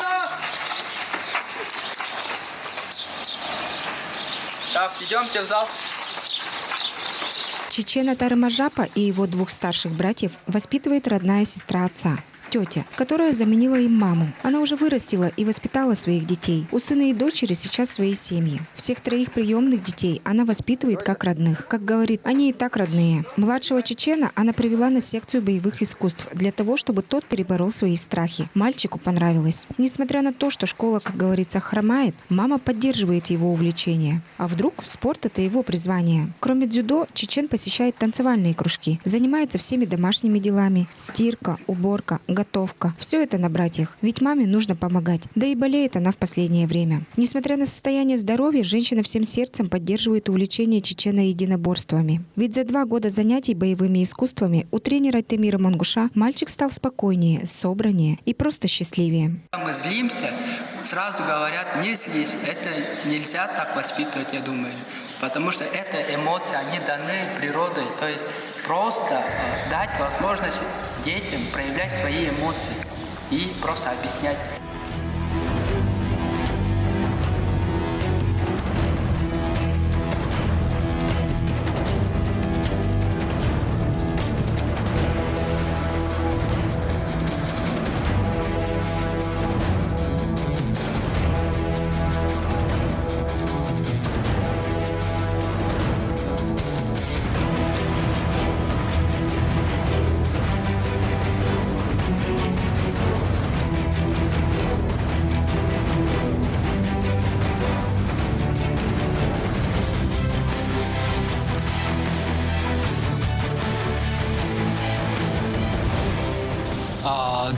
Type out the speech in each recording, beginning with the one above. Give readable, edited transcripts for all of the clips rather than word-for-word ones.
Да. Так, идемте в зал. Чечена Тарымажапа и его двух старших братьев воспитывает родная сестра отца, тетя, которая заменила им маму. Она уже вырастила и воспитала своих детей. У сына и дочери сейчас свои семьи. Всех троих приемных детей она воспитывает как родных. Как говорит, они и так родные. Младшего Чечена она привела на секцию боевых искусств для того, чтобы тот переборол свои страхи. Мальчику понравилось. Несмотря на то, что школа, как говорится, хромает, мама поддерживает его увлечение. А вдруг спорт – это его призвание? Кроме дзюдо, Чечен посещает танцевальные кружки, занимается всеми домашними делами. Стирка, уборка, готовка. Все это на братьях. Ведь маме нужно помогать. Да и болеет она в последнее время. Несмотря на состояние здоровья, женщина всем сердцем поддерживает увлечение Чечена единоборствами. Ведь за 2 года занятий боевыми искусствами у тренера Темира Мангуша мальчик стал спокойнее, собраннее и просто счастливее. Мы злимся, сразу говорят, не злись. Это нельзя так воспитывать, я думаю. Потому что это эмоции, они даны природой. То есть просто дать возможность детям проявлять свои эмоции и просто объяснять.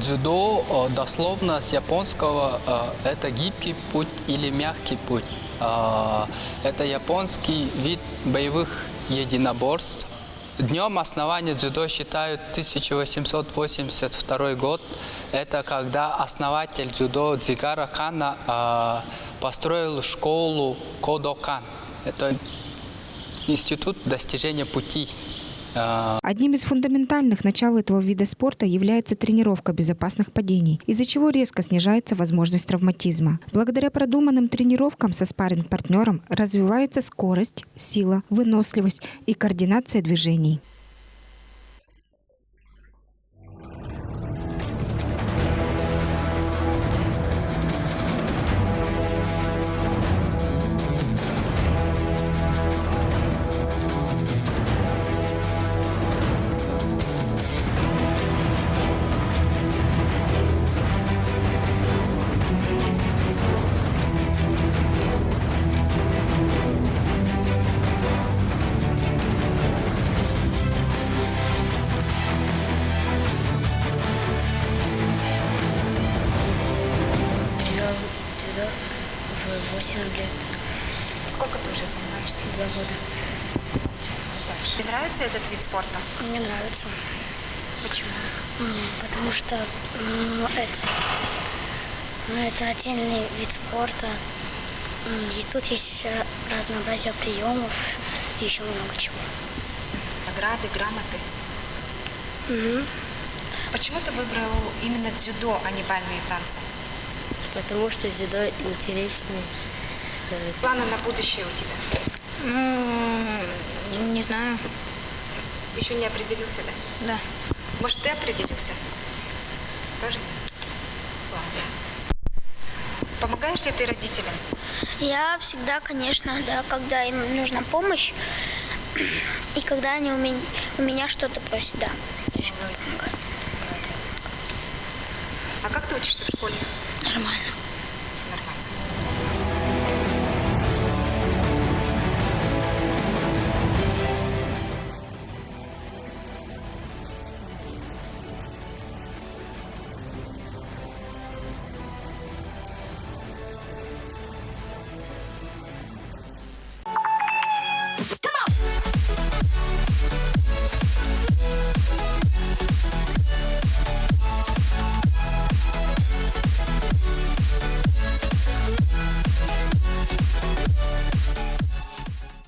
Дзюдо дословно с японского это гибкий путь или мягкий путь. Это японский вид боевых единоборств. Днем основания дзюдо считают 1882 год. Это когда основатель дзюдо Дзигара Кана построил школу Кодокан. Это институт достижения пути. Одним из фундаментальных начал этого вида спорта является тренировка безопасных падений, из-за чего резко снижается возможность травматизма. Благодаря продуманным тренировкам со спарринг-партнером развивается скорость, сила, выносливость и координация движений. В 8 лет. Сколько ты уже занимаешься? 2 года. Тебе нравится этот вид спорта? Мне нравится. Почему? Потому что это отдельный вид спорта. И тут есть разнообразие приемов и еще много чего. Награды, грамоты. Почему ты выбрал именно дзюдо, а не бальные танцы? Потому что дзюдо интереснее. Планы на будущее у тебя? Не знаю. Еще не определился, да? Да. Может, ты определился? Тоже нет? Ладно. Помогаешь ли ты родителям? Я всегда, конечно, да, когда им нужна помощь, и когда они у меня что-то просят, да. Молодец. А как ты учишься в школе? Нормально.